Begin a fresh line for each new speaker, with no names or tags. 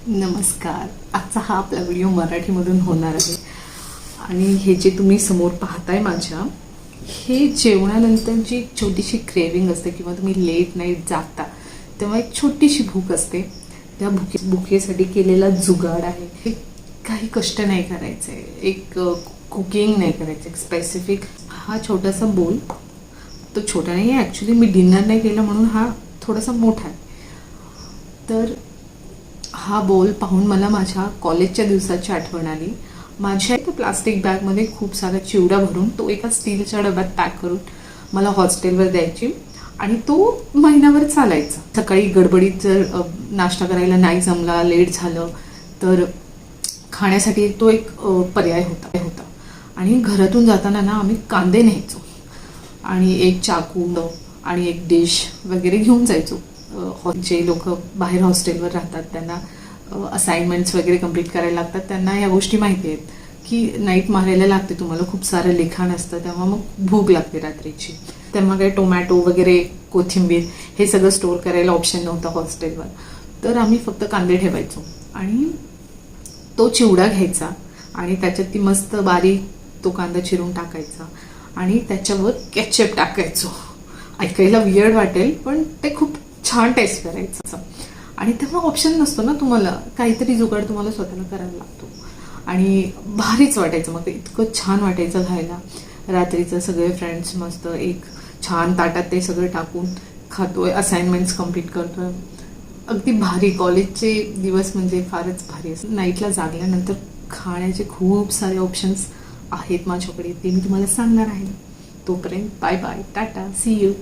नमस्कार. आजचा हा आपला व्हिडिओ मराठीमधून होणार आहे आणि हे जे तुम्ही समोर पाहताय माझ्या, हे जेवणानंतर जी छोटीशी क्रेविंग असते किंवा तुम्ही लेट नाईट जागता तेव्हा एक छोटीशी भूक असते. त्या भुकेसाठी केलेला जुगाड आहे. हे काही कष्ट नाही करायचे, एक कुकिंग नाही करायचं, एक स्पेसिफिक हा छोटासा बोल. तो छोटा नाही आहे ॲक्च्युली, मी डिनर नाही केलं म्हणून हा थोडासा मोठा आहे. तर हा बोल पाहून मला माझ्या कॉलेजच्या दिवसाची आठवण आली. माझ्या एका प्लास्टिक बॅगमध्ये खूप सारा चिवडा भरून तो एका स्टीलच्या डब्यात पॅक करून मला हॉस्टेलवर द्यायची आणि तो महिनाभर चालायचा. सकाळी गडबडीत जर नाश्ता करायला नाही जमला, लेट झालं तर खाण्यासाठी तो एक पर्याय होता. आणि घरातून जाताना ना आम्ही कांदे न्यायचो आणि एक चाकू आणि एक डिश वगैरे घेऊन जायचो. जे लोक बाहेर हॉस्टेलवर राहतात त्यांना असाइनमेंट्स वगैरे कंप्लीट करायला लागतात, त्यांना या गोष्टी माहिती आहेत की नाईट मारायला लागते, तुम्हाला खूप सारं लिखाण असतं, तेव्हा मग भूक लागते रात्रीची. तेव्हा काही टोमॅटो वगैरे, कोथिंबीर हे सगळं स्टोअर करायला ऑप्शन नव्हतं हॉस्टेलवर. तर आम्ही फक्त कांदे ठेवायचो आणि तो चिवडा घ्यायचा आणि त्याच्यात ती मस्त बारीक तो कांदा चिरून टाकायचा आणि त्याच्यावर केचप टाकायचो. ऐकायला वियर्ड वाटेल पण ते खूप छान टेस्ट करायचं. आणि तेव्हा ऑप्शन नसतो ना, तुम्हाला काहीतरी जुगाड तुम्हाला स्वतःला करायला लागतो आणि भारीच वाटायचं. मग ते इतकं छान वाटायचं खायला. रात्रीचं सगळे फ्रेंड्स मस्त एक छान ताटात ते सगळं टाकून खातोय, असाइनमेंट्स कंप्लीट करतोय. अगदी भारी. कॉलेजचे दिवस म्हणजे फारच भारी असतात. नाईटला जागल्यानंतर खाण्याचे खूप सारे ऑप्शन्स आहेत माझ्याकडे, ते मी तुम्हाला सांगणार आहे. तोपर्यंत bye bye, tata, see you.